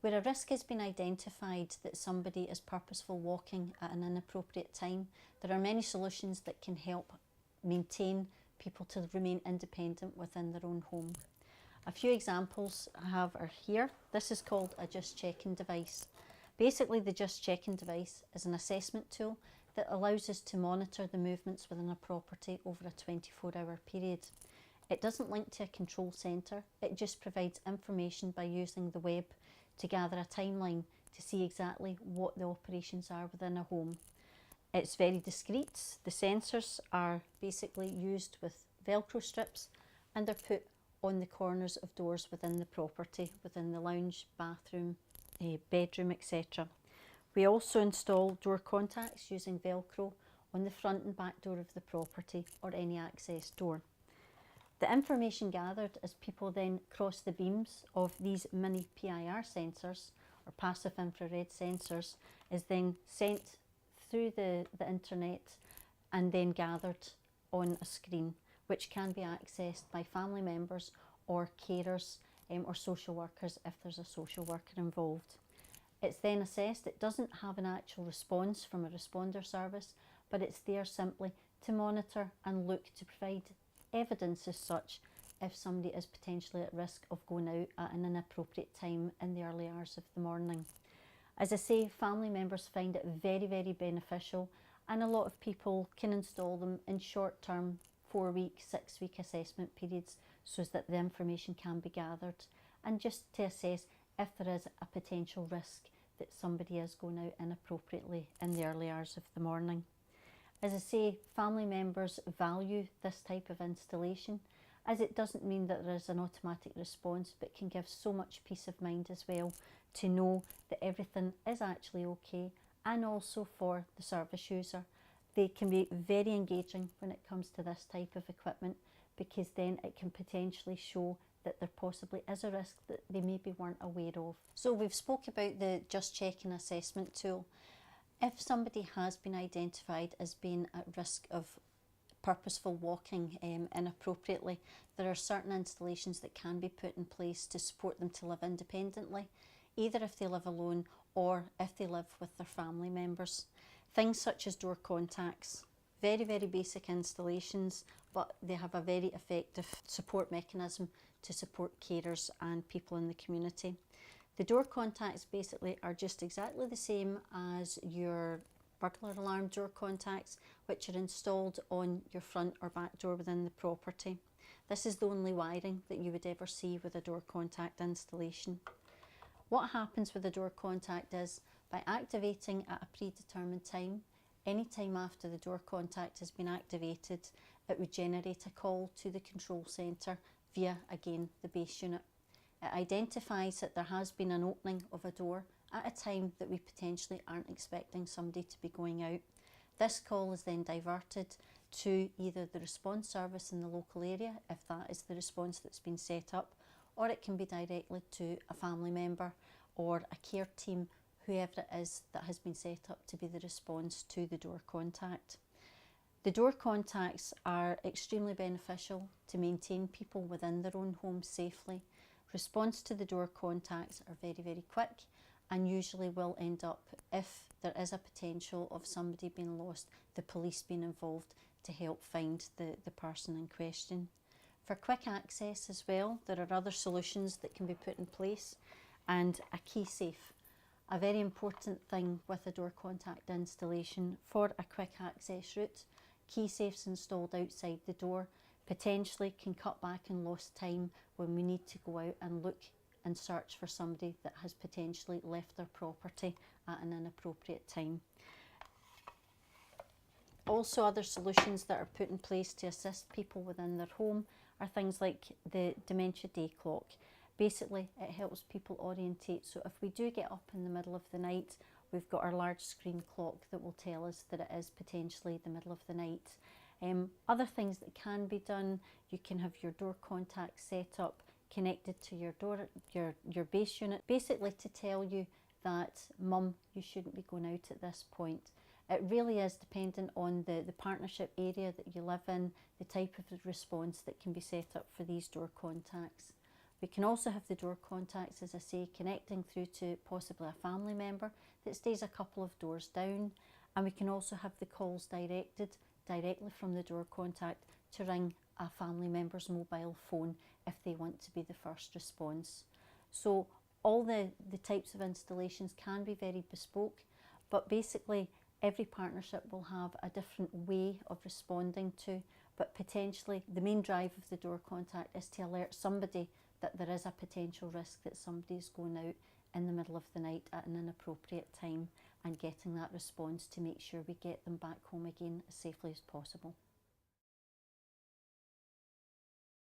Where a risk has been identified that somebody is purposeful walking at an inappropriate time, there are many solutions that can help maintain people to remain independent within their own home. A few examples I have are here. This is called a just checking device. Basically, the just checking device is an assessment tool that allows us to monitor the movements within a property over a 24-hour period. It doesn't link to a control centre, it just provides information by using the web to gather a timeline to see exactly what the operations are within a home. It's very discreet. The sensors are basically used with Velcro strips and they're put on the corners of doors within the property, within the lounge, bathroom, bedroom, etc. We also install door contacts using Velcro on the front and back door of the property or any access door. The information gathered as people then cross the beams of these mini PIR sensors or passive infrared sensors is then sent through the internet and then gathered on a screen, which can be accessed by family members or carers or social workers if there's a social worker involved. It's then assessed. It doesn't have an actual response from a responder service, but it's there simply to monitor and look to provide evidence as such if somebody is potentially at risk of going out at an inappropriate time in the early hours of the morning. As I say, family members find it very, very beneficial, and a lot of people can install them in short-term 4-week, 6-week assessment periods so that the information can be gathered and just to assess if there is a potential risk that somebody is going out inappropriately in the early hours of the morning. As I say, family members value this type of installation, as it doesn't mean that there is an automatic response, but can give so much peace of mind as well to know that everything is actually okay, and also for the service user. They can be very engaging when it comes to this type of equipment, because then it can potentially show that there possibly is a risk that they maybe weren't aware of. So we've spoke about the Just Checking assessment tool. If somebody has been identified as being at risk of purposeful walking inappropriately, there are certain installations that can be put in place to support them to live independently, either if they live alone or if they live with their family members. Things such as door contacts, very, very basic installations, but they have a very effective support mechanism to support carers and people in the community. The door contacts basically are just exactly the same as your burglar alarm door contacts, which are installed on your front or back door within the property. This is the only wiring that you would ever see with a door contact installation. What happens with a door contact is, by activating at a predetermined time, any time after the door contact has been activated, it would generate a call to the control centre via, again, the base unit. It identifies that there has been an opening of a door at a time that we potentially aren't expecting somebody to be going out. This call is then diverted to either the response service in the local area, if that is the response that's been set up, or it can be directly to a family member or a care team, whoever it is that has been set up to be the response to the door contact. The door contacts are extremely beneficial to maintain people within their own homes safely. Response to the door contacts are very, very quick and usually will end up, if there is a potential of somebody being lost, the police being involved to help find the person in question. For quick access as well, there are other solutions that can be put in place, and a key safe. A very important thing with a door contact installation for a quick access route. Key safes installed outside the door potentially can cut back on lost time when we need to go out and look and search for somebody that has potentially left their property at an inappropriate time. Also, other solutions that are put in place to assist people within their home are things like the dementia day clock. Basically, it helps people orientate, so if we do get up in the middle of the night, we've got our large screen clock that will tell us that it is potentially the middle of the night. Other things that can be done, you can have your door contact set up connected to your base unit, basically to tell you that, mum, you shouldn't be going out at this point. It really is dependent on the partnership area that you live in, the type of response that can be set up for these door contacts. We can also have the door contacts, as I say, connecting through to possibly a family member that stays a couple of doors down, and we can also have the calls directed directly from the door contact to ring a family member's mobile phone if they want to be the first response. So all the types of installations can be very bespoke, but basically every partnership will have a different way of responding to, but potentially the main drive of the door contact is to alert somebody that there is a potential risk that somebody's going out in the middle of the night at an inappropriate time, and getting that response to make sure we get them back home again as safely as possible.